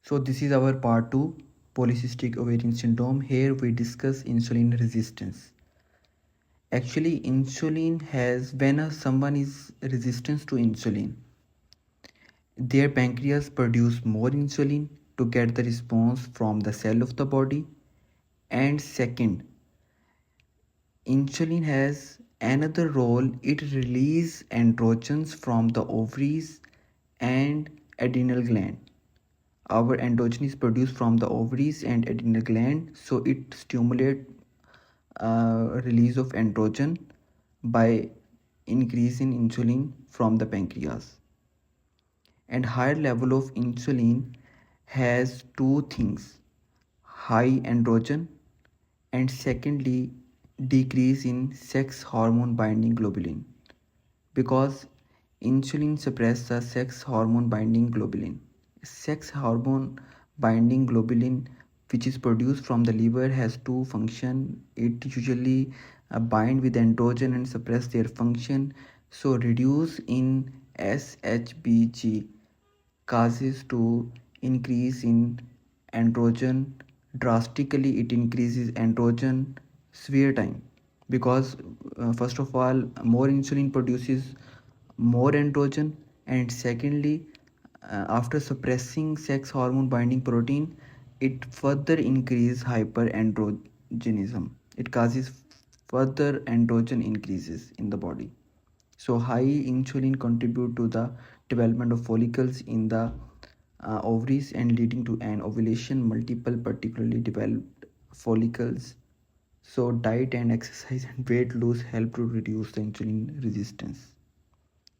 So this is our part 2, polycystic ovarian syndrome. Here we discuss insulin resistance. Actually, insulin has, when someone is resistant to insulin, their pancreas produce more insulin to get the response from the cell of the body. And second, insulin has another role. It releases androgens from the ovaries and adrenal gland. Our androgen is produced from the ovaries and adrenal gland, so it stimulates release of androgen by increasing insulin from the pancreas. And higher level of insulin has two things: high androgen, and secondly decrease in sex hormone binding globulin, because insulin suppresses the sex hormone binding globulin. Sex hormone binding globulin, which is produced from the liver, has two functions. It usually bind with androgen and suppress their function. So reduce in SHBG causes to increase in androgen drastically. It increases androgen sphere time, because first of all, more insulin produces more androgen, and secondly, after suppressing sex hormone binding protein, it further increases hyperandrogenism. It causes further androgen increases in the body. So high insulin contribute to the development of follicles in the ovaries and leading to an ovulation, multiple particularly developed follicles. So diet and exercise and weight loss help to reduce the insulin resistance.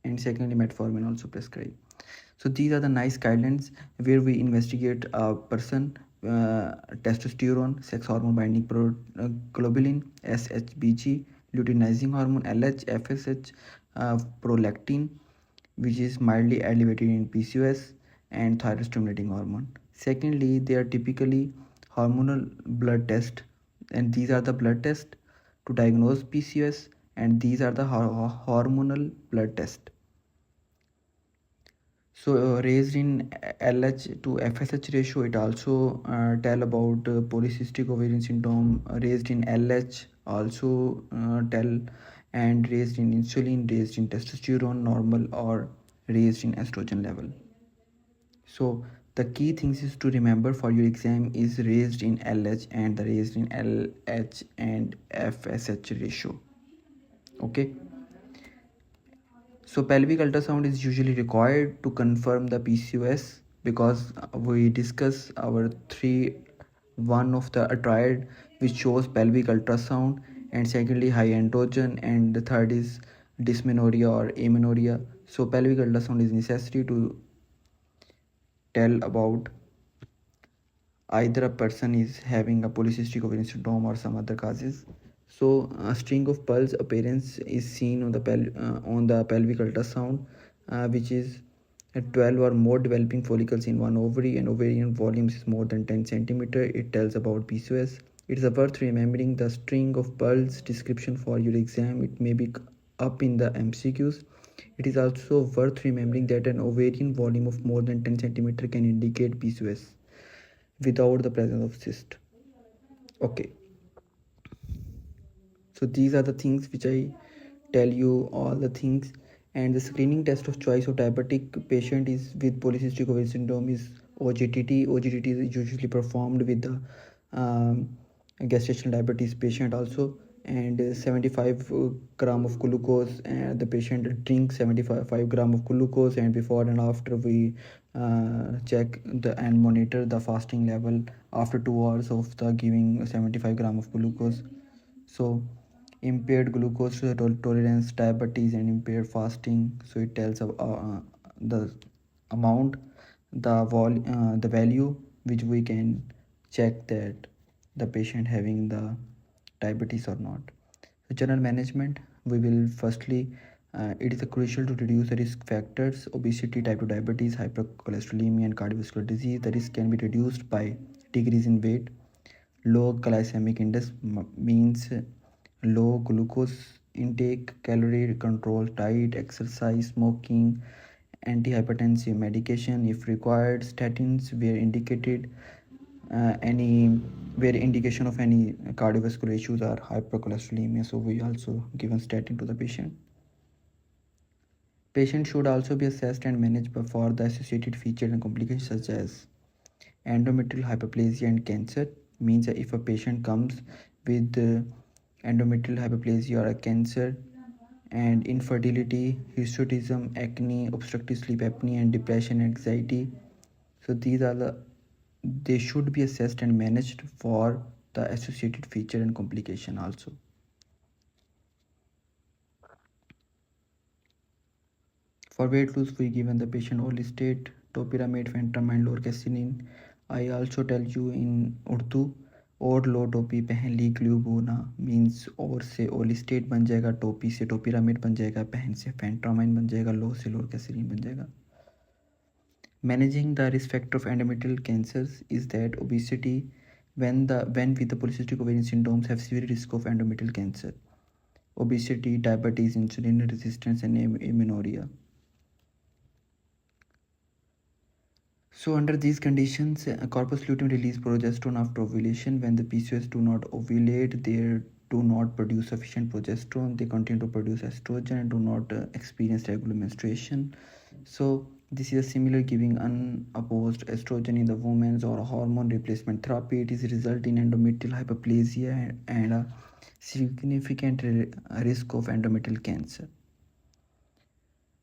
And secondly, metformin also prescribed. So these are the nice guidelines where we investigate a person, testosterone, sex hormone binding globulin, SHBG, luteinizing hormone, LH, FSH, prolactin, which is mildly elevated in PCOS, and thyroid stimulating hormone. Secondly, they are typically hormonal blood test, and these are the blood tests to diagnose PCOS, and these are the hormonal blood test. So raised in LH to FSH ratio, it also tell about polycystic ovarian syndrome. Raised in LH also tell, and raised in insulin, raised in testosterone normal, or raised in estrogen level. So the key things is to remember for your exam is raised in LH and the raised in LH and FSH ratio. Okay. So pelvic ultrasound is usually required to confirm the PCOS, because we discuss our one of the triad which shows pelvic ultrasound, and secondly high androgen, and the third is dysmenorrhea or amenorrhea. So pelvic ultrasound is necessary to tell about either a person is having a polycystic ovarian syndrome or some other causes. So a string of pulse appearance is seen on the pelvic ultrasound, which is 12 or more developing follicles in one ovary, and ovarian volumes is more than 10 centimeter. It tells about PCOS. It is worth remembering the string of pulse description for your exam. It may be up in the MCQs. It is also worth remembering that an ovarian volume of more than 10 centimeter can indicate PCOS without the presence of cyst. Okay, so these are the things which I tell you, all the things. And the screening test of choice of diabetic patient is with polycystic ovarian syndrome is OGTT. OGTT is usually performed with the gestational diabetes patient also. And 75 gram of glucose, and the patient drinks 75 gram of glucose, and before and after we check and monitor the fasting level after 2 hours of the giving 75 gram of glucose. So impaired glucose tolerance, diabetes, and impaired fasting. So it tells the amount, the value which we can check that the patient having the diabetes or not. So general management, we will firstly, it is crucial to reduce the risk factors: obesity, type 2 diabetes, hypercholesterolemia, and cardiovascular disease. The risk can be reduced by decrease in weight. Low glycemic index means low glucose intake, calorie control, diet, exercise, smoking, antihypertensive medication if required, statins where indicated, any where indication of any cardiovascular issues or hypercholesterolemia, so we also given statin to the patient. Patient should also be assessed and managed for the associated features and complications such as endometrial hyperplasia and cancer. Means if a patient comes with endometrial hyperplasia or a cancer and infertility, hirsutism, acne, obstructive sleep apnea, and depression, anxiety, so they should be assessed and managed for the associated feature and complication also. For weight loss, we given the patient Olistate, topiramate, phentermine, lorcaserin. I also tell you in Urdu, और लो टोपी पहन ली ग्लूबोना, means और से ओलिस्टेट बन जाएगा, टोपी से topiramate बन जाएगा, पहन से फेंट्रामाइन बन जाएगा, लो से लोरकेसरीन बन जाएगा. Managing the risk factor of endometrial cancers is that obesity, when with the polycystic ovarian syndromes have severe risk of endometrial cancer. Obesity, diabetes, insulin resistance, and amenorrhea. So under these conditions, corpus luteum release progesterone after ovulation. When the PCOS do not ovulate, they do not produce sufficient progesterone. They continue to produce estrogen and do not experience regular menstruation. So this is a similar giving unopposed estrogen in the women's or hormone replacement therapy. It is result in endometrial hyperplasia and a significant risk of endometrial cancer.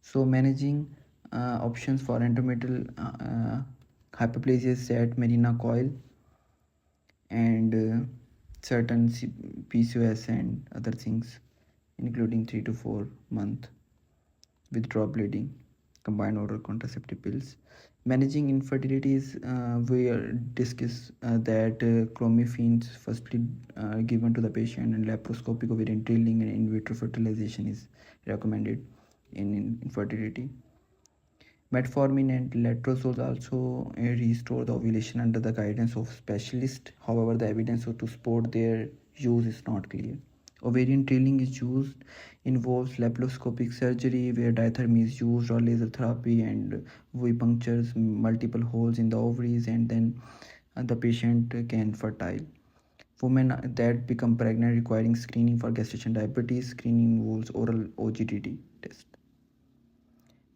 So managing options for endometrial hyperplasia set Mirena coil and certain PCOS and other things, including 3 to 4 month withdrawal bleeding, combined oral contraceptive pills. Managing infertility is we discuss that clomiphene firstly given to the patient, and laparoscopic ovarian drilling and in vitro fertilization is recommended in infertility. Metformin and letrozole also restore the ovulation under the guidance of specialists. However, the evidence to support their use is not clear. Ovarian drilling involves laparoscopic surgery where diathermy is used or laser therapy, and we punctures multiple holes in the ovaries, and then the patient can fertile. Women that become pregnant requiring screening for gestation diabetes. Screening involves oral OGTT test.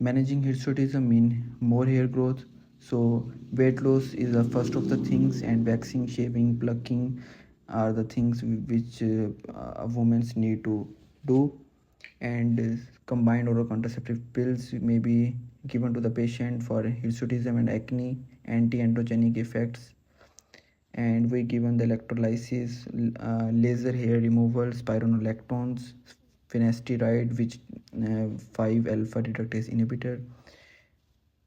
Managing hirsutism mean more hair growth, so weight loss is the first of the things, and waxing, shaving, plucking are the things which women need to do. And combined oral contraceptive pills may be given to the patient for hirsutism and acne, anti-androgenic effects. And we given the electrolysis, laser hair removal, spironolactones, finasteride, which 5-alpha reductase inhibitor,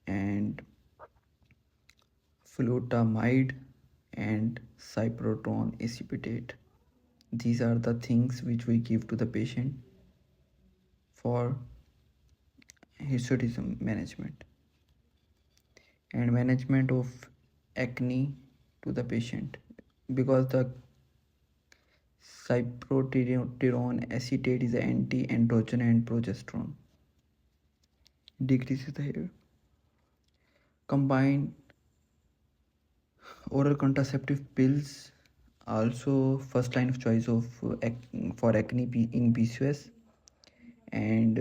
and flutamide and cyproton acetate. These are the things which we give to the patient for hirsutism management. And management of acne to the patient, because the cyproterone acetate is an anti-androgen and progesterone, decreases the hair. Combine oral contraceptive pills also first line of choice of for acne in PCOS, and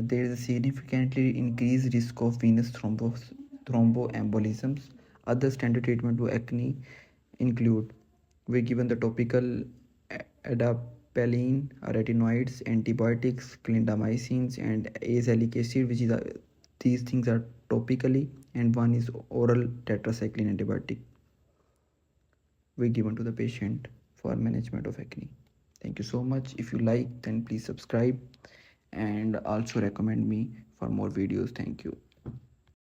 there is a significantly increased risk of venous thromboembolisms. Other standard treatment to acne include we given the topical adapalene, retinoids, antibiotics, clindamycins, and azelaic acid, which is these things are topically, and one is oral tetracycline antibiotic we given to the patient for management of acne. Thank you so much. If you like, then please subscribe and also recommend me for more videos. Thank you.